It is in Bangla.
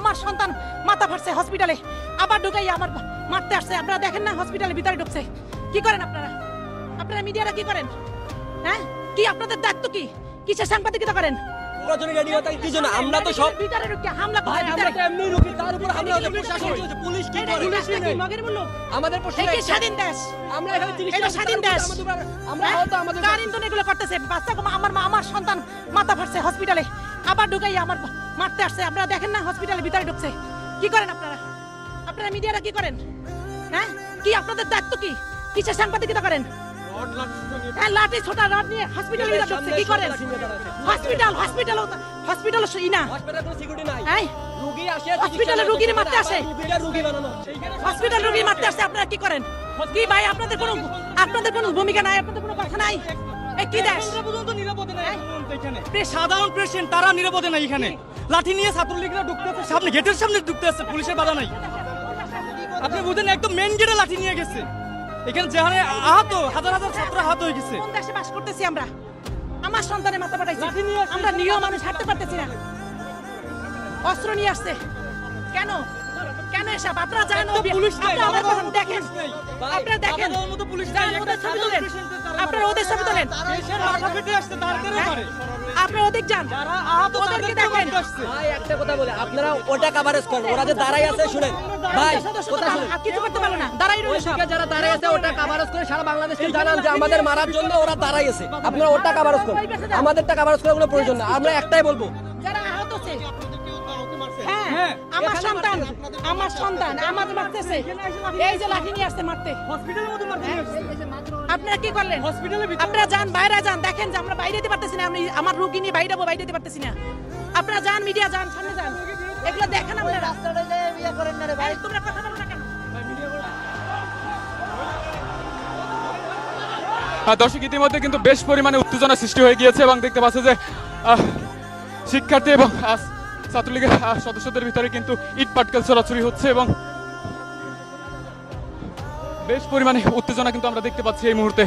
আমার সন্তান মাথা ফাটছে হসপিটালে, আবার ঢুকাই আমার মারতে আসছে। আপনারা দেখেন না হসপিটালের ভিতরে ঢুকছে। কি করেন আপনারা? আপনারা মিডিয়ারা কি করেন? হ্যাঁ, কি আপনাদের দায়িত্ব কি? কিসের সাংবাদিকতা করেন? আমরা তো সব ভিতরে ঢুকে হামলা করে এমনি রুগী, তার উপর হামলা হচ্ছে, প্রশাসন কি হচ্ছে, পুলিশ কি করে? মগের মূল্য আমাদের প্রশ্ন এই স্বাধীন দেশ, আমরা এখানে 30 এটা স্বাধীন দেশ। আমরা হয়তো আমাদের কার ইন্ধনে এগুলো করতেছে? বাচ্চা আমার সন্তান মাথা ফাটছে হসপিটালে, আবার ঢুকাই আমার মারতে আসছে। আপনারা দেখেন না হসপিটালের ভিতরে ঢুকছে। কি করেন আপনারা? আপনারা মিডিয়ারা কি করেন? হ্যাঁ, কি আপনাদের দায়িত্ব কি? কিসের সাংবাদিকতা করেন? হ্যাঁ, লাঠি ছোটা রড নিয়ে হসপিটালে ঢুকছে। কি করেন? হসপিটাল না হসপিটালে কোনো সিকিউরিটি নাই, হ্যাঁ, রুগী আসে, হসপিটালে রুগীর মারতে আসে, রুগী বানানো, হসপিটাল রুগী মারতে আসছে। আপনারা কি করেন? কি ভাই, আপনাদের কোনো ভূমিকা নাই, আপনাদের কোনো কথা নাই? এই কি দেশ? পর্যন্ত নিরাপদে নাই এখানে। সাধারণ পেশেন্ট তারা নিরাপদে নাই এখানে। লাঠি নিয়ে ছাত্রলীগরা ঢুকতেছে, সামনে গেটের সামনে ঢুকতেছে, পুলিশের বাধা নাই। আপনি বুঝেন, একদম মেন গেটে লাঠি নিয়ে গেছে। এখানে যেখানে আহত হাজার হাজার ছাত্র আহত হয়ে গেছে। কোন দেশে বাস করতেছি আমরা? আমার সন্তানের মাথা ফাটাইছে, লাঠি নিয়ে আসছে। আমরা নিরীহ মানুষ হাঁটতে পারতেছি না। অস্ত্র নিয়ে আসছে কেন? কেন এসব? আপনারা জানেন পুলিশ নাই, আপনারা আমাদের মতো দেখেন, পুলিশ নেই। আপনারা দেখেন, আমাদের মতো পুলিশ যান নাই, ওদের একটা ছবি তোলেন, patient-এর তারা আপনারা ওদের ছবি তোলেন, দেশের মাথা ফেটে আসছে, তারপরেও হ্যাঁ? মারে। আপনারা ওদের যান, যারা আহত ওদেরকে তাদেরকেও দেখেন। মারতে আসছে। ভাই একটা কথা বলে, আপনারা ওটা কভারেজ করেন, ওরা যে দাঁড়াই আছে শুনেন ভাই, সদস্য কথা শুনেন, আর কিছু করতে পারলো না, দাঁড়াই রইল সব। ওইদিকে যারা দাঁড়াই আছে ওটা কভারেজ করে সারা বাংলাদেশকে জানান যে আমাদের মারার জন্য ওরা দাঁড়াই আছে। আপনারা ওটা কভারেজ করেন, আমাদেরটা কভারেজ করার কোনো প্রয়োজন না। আমরা একটাই বলবো, যারা আহত হচ্ছে, হ্যাঁ, হ্যাঁ, আমার সন্তান আমার মারতেছে, এই যে লাঠি নিয়ে আসছে মারতে। হসপিটালের মধ্যে মারতে নিয়ে আসছে। আপনারা কি করলেন? হসপিটালের ভিতরে আপনারা যান, বাইরে যান, দেখেন যে আমরা বাইরে যেতে পারতেছি না, আমি আমার রোগী নিয়ে বাইরে যেতে পারতেছি না। আপনারা যান, মিডিয়া যান, সামনে যান, এগুলো দেখেন আপনারা। এই, তোমরা কথা বলো না কেন? দর্শক, ইতিমধ্যে কিন্তু বেশ পরিমাণে উত্তেজনা সৃষ্টি হয়ে গিয়েছে এবং দেখতে পাচ্ছে যে শিক্ষার্থী এবং ছাত্রলীগের সদস্যদের ভিতরে কিন্তু ইট পাটকেল ছোড়াছুড়ি হচ্ছে এবং বেশ পরিমাণে উত্তেজনা কিন্তু আমরা দেখতে পাচ্ছি এই মুহূর্তে।